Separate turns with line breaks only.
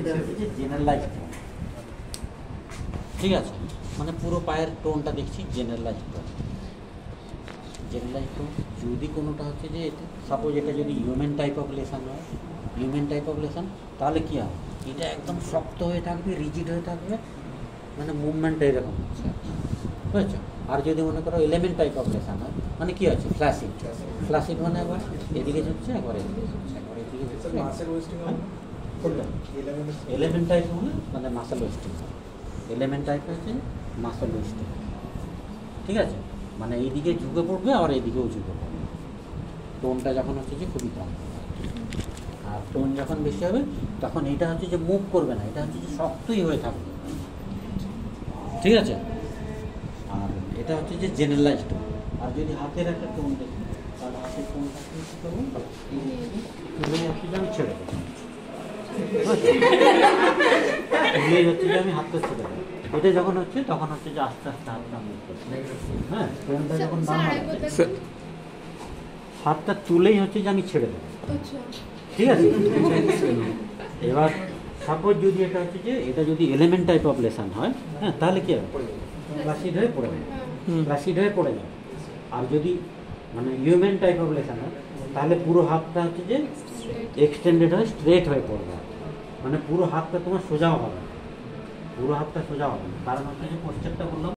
এটা হচ্ছে যে জেনারেলাইজ টোন। ঠিক আছে, মানে পুরো পায়ের টোনটা দেখছি জেনারেলাইজ টোন। জেনারেলাইজ টোন যদি কোনোটা হচ্ছে যে সাপোজ এটা যদি হিউম্যান টাইপ অফ লেসন হয়, হিউম্যান টাইপ অফ লেসন, তাহলে কী হবে, এটা একদম শক্ত হয়ে থাকবে, রিজিড হয়ে থাকবে, মানে মুভমেন্টটা এরকম হচ্ছে, বুঝেছো? আর যদি মনে করো এলিমেন্ট টাইপ অফ লেসন হয়, মানে কী আছে, ফ্ল্যাশিং। ফ্ল্যাশিং মানে একবার এদিকে ঝুঁকছে, একবার এদিকে ঝুঁকছে, একবার এদিকে ঝুঁকছে। এলিমেন্ট টাইপ হলে মানে মাসেল ওয়েস্টিং হয়। এলিমেন্ট টাইপ হচ্ছে মাসেল ওয়েস্টিং। ঠিক আছে, মানে এইদিকে ঝুঁকে পড়বে, আবার এইদিকেও ঝুঁকে পড়বে। টোনটা যখন হচ্ছে যে খুবই কম, আর টোন যখন বেশি হবে তখন এটা হচ্ছে যে মুভ করবে না, এটা হচ্ছে যে শক্তই হয়ে থাকবে। ঠিক আছে, আর এটা হচ্ছে যে জেনারেলাইজ টোন। আর যদি হাতের একটা টোন দেখি, তাহলে হাতের টোনটা কী করবো, তুলে হচ্ছে যে আমি ছেড়ে দেবো। তুলেই হচ্ছে যে আমি হাতটা ছেড়ে দেবো। এটা যখন হচ্ছে তখন হচ্ছে যে আস্তে আস্তে হাতটা মুভ করছে। হ্যাঁ, টোনটা যখন হাতটা তুলেই হচ্ছে যে আমি ছেড়ে দেবো। ঠিক আছে, এবার সাপোজ যদি এটা হচ্ছে যে এটা যদি এলিমেন্ট টাইপ অফ লেসন হয়, হ্যাঁ, তাহলে কি হবে, ফ্ল্যাশিড হয়ে পড়ে যাবে, ফ্ল্যাশিড হয়ে পড়ে যাবে। আর যদি মানে হিউম্যান টাইপ অফ লেসন হয়, তাহলে পুরো হাতটা হচ্ছে যে এক্সটেন্ডেড হয়ে স্ট্রেট হয়ে পড়বে, মানে পুরো হাতটা তোমার সোজাও হবে, পুরো হাতটা সোজা হবে। কারণ হচ্ছে যে পোস্টারটা বললাম